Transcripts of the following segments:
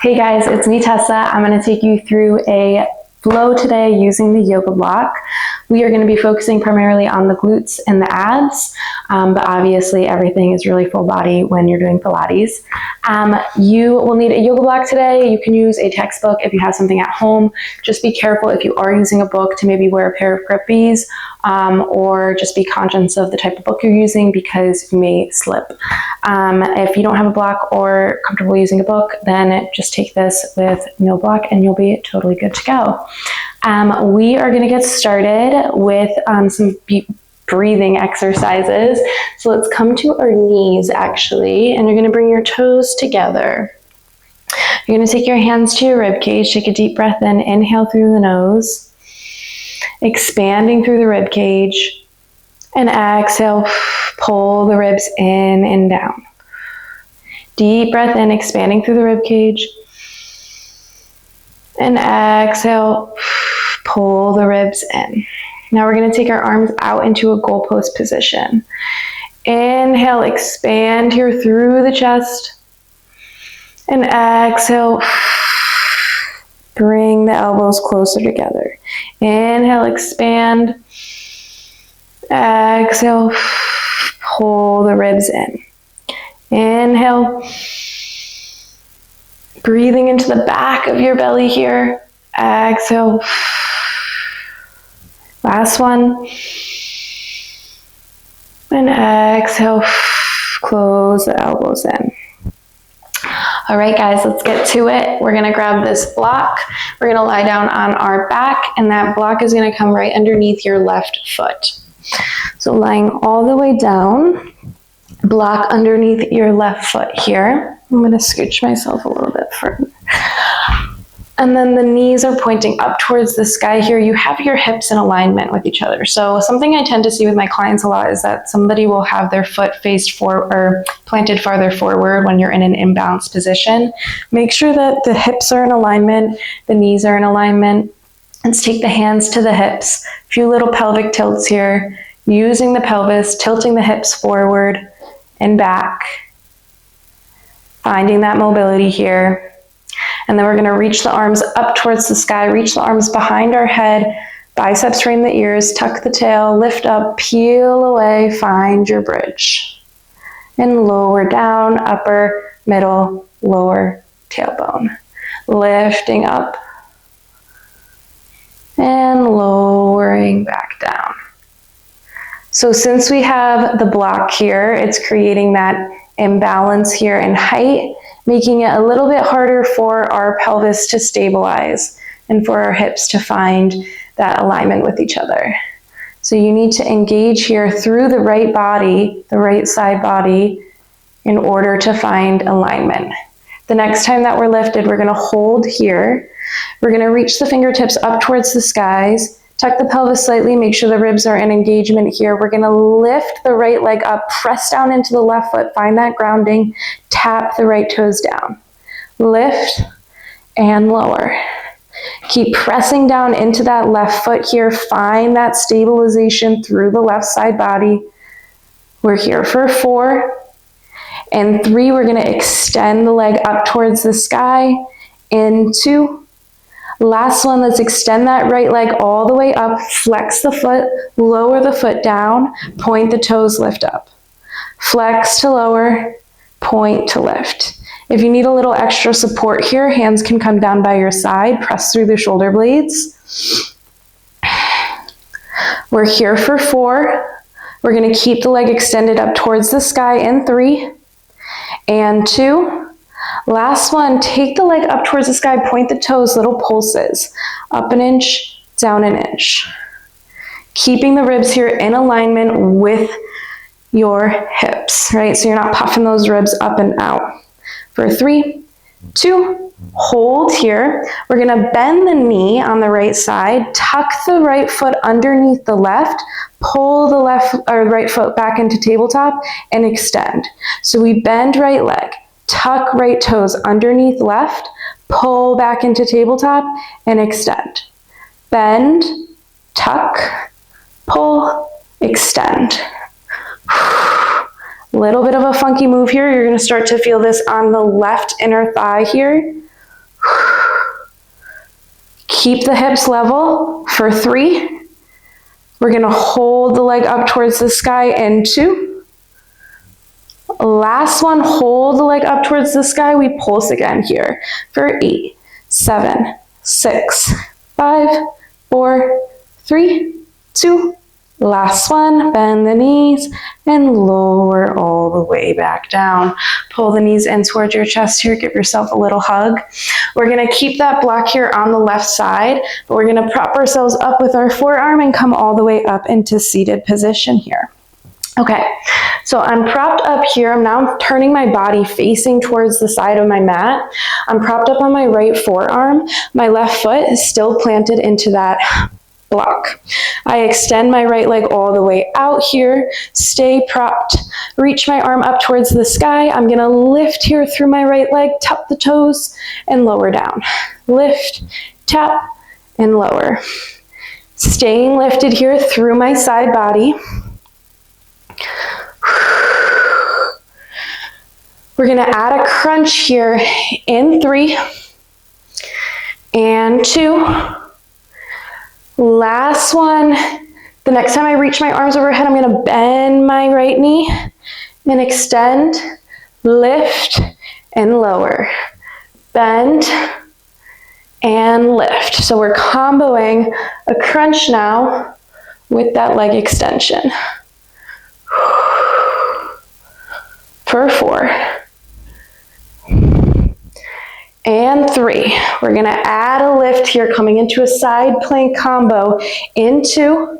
Hey guys, it's me Tessa. I'm going to take you through a flow today using the yoga block. We are going to be focusing primarily on the glutes and the abs, but obviously everything is really full body when you're doing Pilates. You will need a yoga block today. You can use a textbook if you have something at home. Just be careful if you are using a book to maybe wear a pair of grippies, or just be conscious of the type of book you're using because you may slip. If you don't have a block or comfortable using a book, then just take this with no block and you'll be totally good to go. We are going to get started with some breathing exercises. So let's come to our knees actually, and you're going to bring your toes together. You're going to take your hands to your rib cage, take a deep breath in, inhale through the nose, expanding through the rib cage, and exhale, pull the ribs in and down. Deep breath in, expanding through the rib cage, and exhale, pull the ribs in. Now we're going to take our arms out into a goalpost position. Inhale, expand here through the chest, and exhale, bring the elbows closer together. Inhale, expand, exhale, pull the ribs in. Inhale, breathing into the back of your belly here. Exhale. Last one. And exhale, close the elbows in. All right, guys, let's get to it. We're going to grab this block. We're going to lie down on our back, and that block is going to come right underneath your left foot. So lying all the way down, block underneath your left foot here. I'm going to scooch myself a little bit further. And then the knees are pointing up towards the sky here. You have your hips in alignment with each other. So something I tend to see with my clients a lot is that somebody will have their foot faced forward or planted farther forward when you're in an imbalanced position. Make sure that the hips are in alignment, the knees are in alignment. Let's take the hands to the hips. A few little pelvic tilts here, using the pelvis, tilting the hips forward and back, finding that mobility here. And then we're going to reach the arms up towards the sky, reach the arms behind our head, biceps frame the ears, tuck the tail, lift up, peel away, find your bridge. And lower down, upper, middle, lower tailbone. Lifting up and lowering back down. So since we have the block here, it's creating that imbalance here in height, making it a little bit harder for our pelvis to stabilize and for our hips to find that alignment with each other. So you need to engage here through the right body, the right side body, in order to find alignment. The next time that we're lifted, we're going to hold here. We're going to reach the fingertips up towards the skies. Tuck the pelvis slightly, make sure the ribs are in engagement here. We're going to lift the right leg up, press down into the left foot, find that grounding, tap the right toes down. Lift and lower. Keep pressing down into that left foot here. Find that stabilization through the left side body. We're here for 4. And 3, we're going to extend the leg up towards the sky. In 2. Last one, let's extend that right leg all the way up, flex the foot, lower the foot down, point the toes, lift up. Flex to lower, point to lift. If you need a little extra support here, hands can come down by your side, press through the shoulder blades. We're here for 4. We're going to keep the leg extended up towards the sky in 3 and 2. Last one, take the leg up towards the sky, point the toes, little pulses. Up an inch, down an inch. Keeping the ribs here in alignment with your hips, right? So you're not puffing those ribs up and out. For 3, 2, hold here. We're gonna bend the knee on the right side, tuck the right foot underneath the left, pull the right foot back into tabletop and extend. So we bend right leg. Tuck right toes underneath left, pull back into tabletop, and extend. Bend, tuck, pull, extend. Little bit of a funky move here. You're going to start to feel this on the left inner thigh here. Keep the hips level for 3. We're gonna hold the leg up towards the sky and 2. Last one, hold the leg up towards the sky. We pulse again here for 8, 7, 6, 5, 4, 3, 2. Last one, bend the knees and lower all the way back down. Pull the knees in towards your chest here. Give yourself a little hug. We're gonna keep that block here on the left side, but we're gonna prop ourselves up with our forearm and come all the way up into seated position here. Okay, so I'm propped up here. I'm now turning my body facing towards the side of my mat. I'm propped up on my right forearm. My left foot is still planted into that block. I extend my right leg all the way out here, stay propped, reach my arm up towards the sky. I'm gonna lift here through my right leg, tap the toes, and lower down. Lift, tap, and lower. Staying lifted here through my side body. We're gonna add a crunch here in 3 and 2. Last one. The next time I reach my arms overhead, I'm gonna bend my right knee and extend, lift, and lower. Bend and lift. So we're comboing a crunch now with that leg extension. For 4. And 3. We're gonna add a lift here, coming into a side plank combo. Into.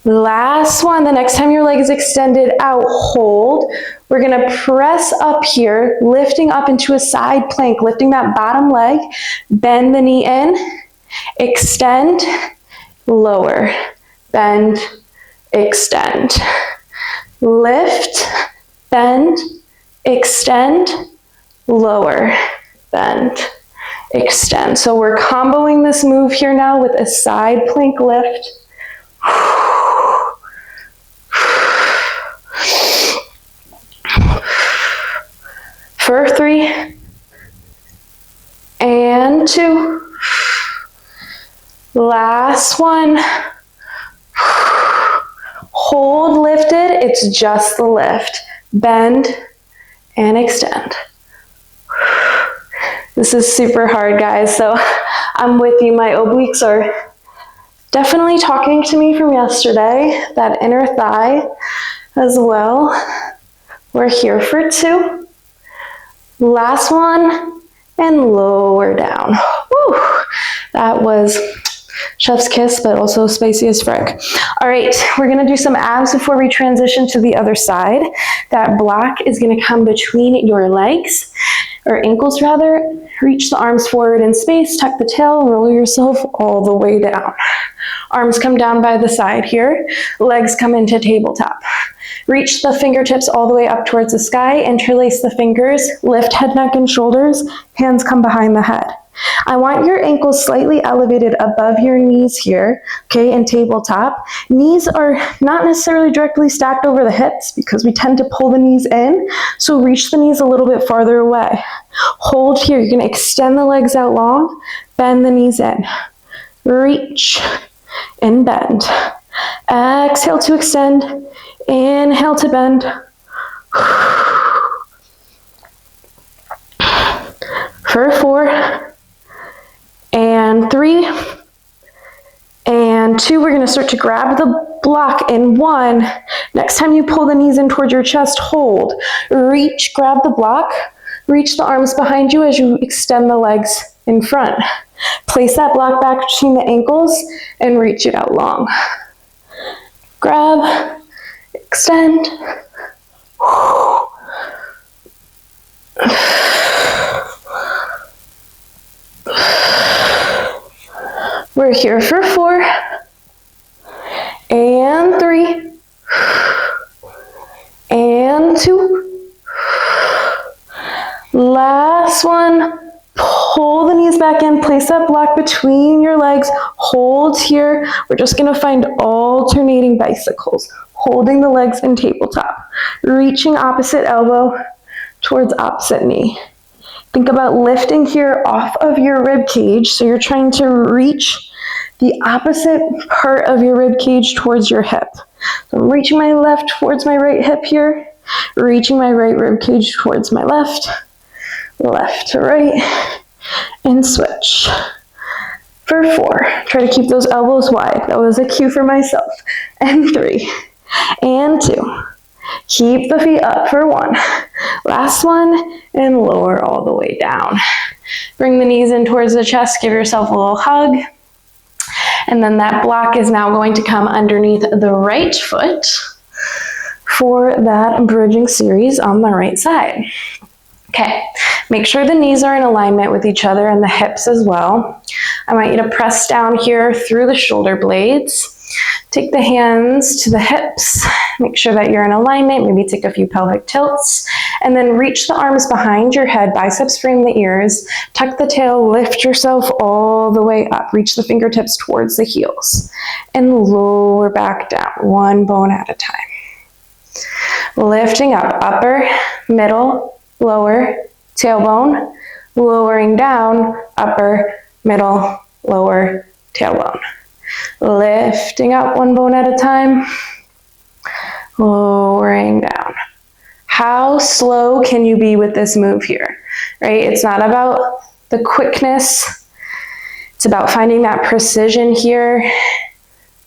Last one, the next time your leg is extended out, hold. We're gonna press up here, lifting up into a side plank, lifting that bottom leg, bend the knee in, extend, lower, bend, extend. Lift, bend, extend, lower, bend, extend. So we're comboing this move here now with a side plank lift. For 3 and 2. Last one. Hold lifted, it's just the lift. Bend and extend. This is super hard, guys, so I'm with you. My obliques are definitely talking to me from yesterday, that inner thigh as well. We're here for 2. Last one, and lower down. Woo! That was chef's kiss, but also spicy as frick. All right, we're gonna do some abs before we transition to the other side. That block is gonna come between your legs, or ankles rather. Reach the arms forward in space, tuck the tail, roll yourself all the way down. Arms come down by the side here, legs come into tabletop. Reach the fingertips all the way up towards the sky, interlace the fingers, lift head, neck, and shoulders, hands come behind the head. I want your ankles slightly elevated above your knees here, okay, in tabletop. Knees are not necessarily directly stacked over the hips because we tend to pull the knees in, so reach the knees a little bit farther away. Hold here, you're gonna extend the legs out long, bend the knees in. Reach and bend. Exhale to extend, inhale to bend. For 4. And 3, and 2, we're gonna start to grab the block in 1. Next time you pull the knees in towards your chest, hold. Reach, grab the block, reach the arms behind you as you extend the legs in front. Place that block back between the ankles and reach it out long. Grab, extend. We're here for 4, and 3, and 2. Last one. Pull the knees back in, place that block between your legs, hold here. We're just gonna find alternating bicycles, holding the legs in tabletop, reaching opposite elbow towards opposite knee. Think about lifting here off of your rib cage. So you're trying to reach the opposite part of your rib cage towards your hip. So I'm reaching my left towards my right hip here, reaching my right rib cage towards my left, left to right, and switch. For 4, try to keep those elbows wide. That was a cue for myself. And 3, and 2. Keep the feet up for 1. Last one, and lower all the way down. Bring the knees in towards the chest, give yourself a little hug. And then that block is now going to come underneath the right foot for that bridging series on the right side. Okay, make sure the knees are in alignment with each other and the hips as well. I want you to press down here through the shoulder blades. Take the hands to the hips. Make sure that you're in alignment. Maybe take a few pelvic tilts. And then reach the arms behind your head, biceps frame the ears. Tuck the tail, lift yourself all the way up. Reach the fingertips towards the heels. And lower back down, one bone at a time. Lifting up, upper, middle, lower, tailbone. Lowering down, upper, middle, lower, tailbone. Lifting up one bone at a time, lowering down. How slow can you be with this move here, right? It's not about the quickness. It's about finding that precision here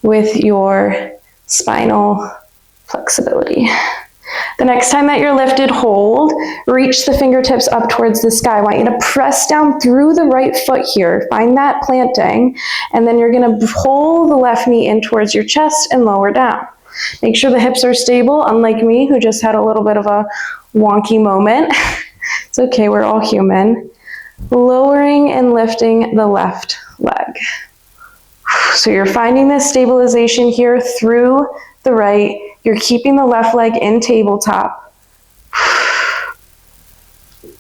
with your spinal flexibility. The next time that you're lifted, hold, reach the fingertips up towards the sky. I want you to press down through the right foot here, find that planting, and then you're gonna pull the left knee in towards your chest and lower down. Make sure the hips are stable, unlike me, who just had a little bit of a wonky moment. It's okay, we're all human. Lowering and lifting the left leg. So you're finding this stabilization here through the right. You're keeping the left leg in tabletop.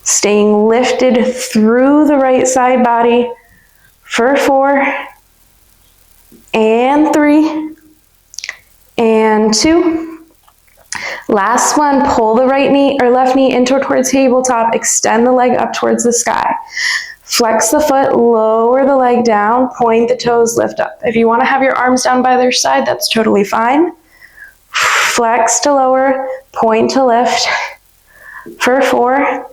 Staying lifted through the right side body for 4, and 3, and 2. Last one, pull the right knee or left knee in towards tabletop, extend the leg up towards the sky. Flex the foot, lower the leg down, point the toes, lift up. If you want to have your arms down by their side, that's totally fine. Flex to lower, point to lift for 4,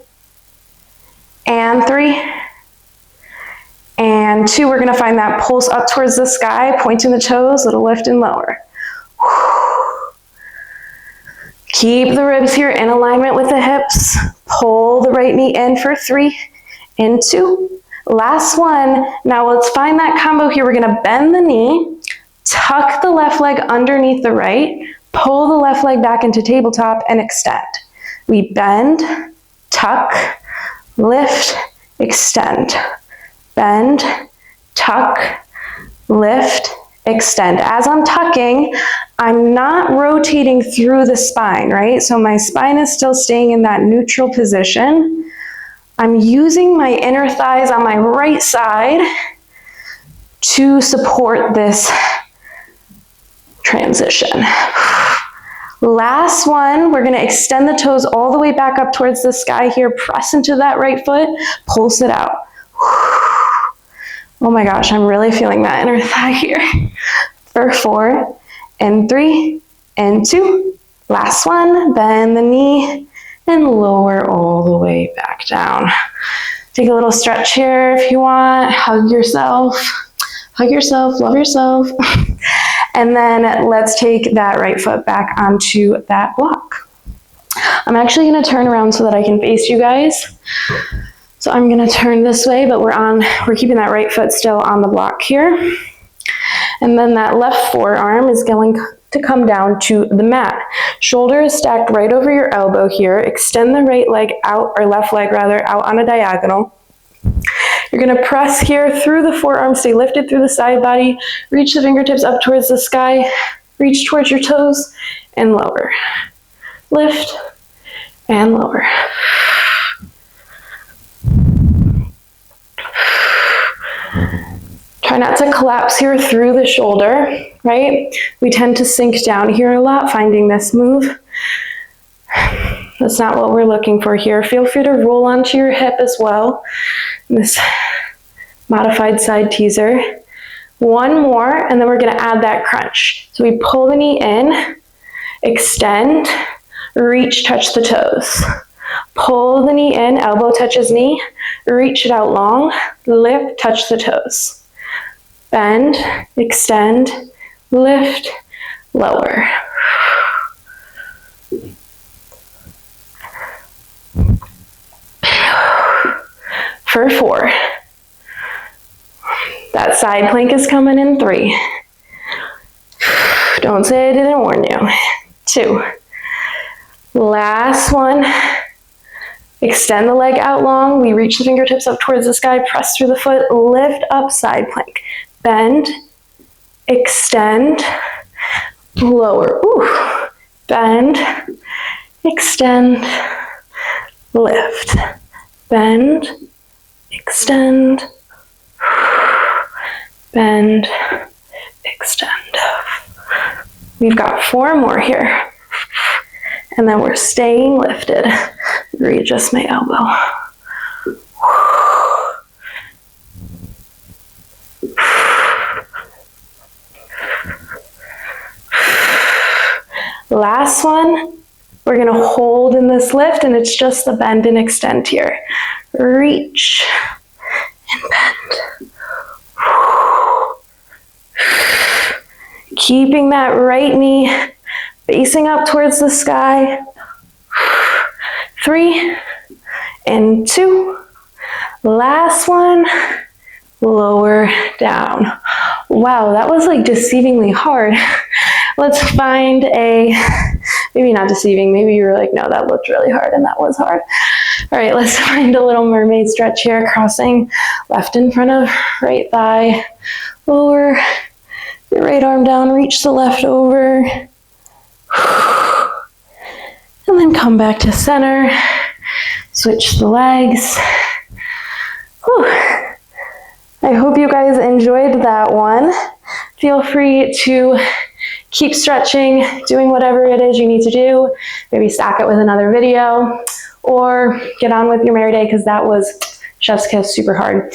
and 3, and 2. We're going to find that pulse up towards the sky, pointing the toes, little lift and lower. Keep the ribs here in alignment with the hips. Pull the right knee in for 3, and 2. Last one. Now let's find that combo here. We're going to bend the knee, tuck the left leg underneath the right, pull the left leg back into tabletop and extend. We bend, tuck, lift, extend. Bend, tuck, lift, extend. As I'm tucking, I'm not rotating through the spine, right? So my spine is still staying in that neutral position. I'm using my inner thighs on my right side to support this transition. Last one, we're going to extend the toes all the way back up towards the sky here. Press into that right foot, pulse it out. Oh my gosh, I'm really feeling that inner thigh here. For 4, and 3, and 2. Last one, bend the knee and lower all the way back down. Take a little stretch here if you want. Hug yourself, love yourself. And then let's take that right foot back onto that block. I'm actually going to turn around so that I can face you guys. So I'm going to turn this way, but we're keeping that right foot still on the block here. And then that left forearm is going to come down to the mat. Shoulder is stacked right over your elbow here. Extend the right leg out, or left leg rather, out on a diagonal. You're going to press here through the forearm, stay lifted through the side body, reach the fingertips up towards the sky, reach towards your toes, and lower. Lift, and lower. Try not to collapse here through the shoulder, right? We tend to sink down here a lot, finding this move. That's not what we're looking for here. Feel free to roll onto your hip as well. This modified side teaser. One more, and then we're gonna add that crunch. So we pull the knee in, extend, reach, touch the toes. Pull the knee in, elbow touches knee, reach it out long, lift, touch the toes. Bend, extend, lift, lower. For 4. That side plank is coming in 3. Don't say I didn't warn you. 2. Last one. Extend the leg out long. We reach the fingertips up towards the sky, press through the foot, lift up, side plank. Bend, extend, lower. Ooh. Bend, extend, lift. Bend, extend, bend, extend. We've got 4 more here. And then we're staying lifted. Readjust my elbow. Last one. We're gonna hold in this lift, and it's just the bend and extend here. Reach and bend. Keeping that right knee facing up towards the sky. 3 and 2. Last one, lower down. Wow, that was like deceivingly hard. Let's find a, maybe not deceiving, maybe you were like, no, that looked really hard, and that was hard. All right, let's find a little mermaid stretch here, crossing left in front of right thigh. Lower your right arm down, reach the left over. And then come back to center. Switch the legs. Whew. I hope you guys enjoyed that one. Feel free to keep stretching, doing whatever it is you need to do. Maybe stack it with another video, or get on with your merry day, because that was chef's kiss, super hard.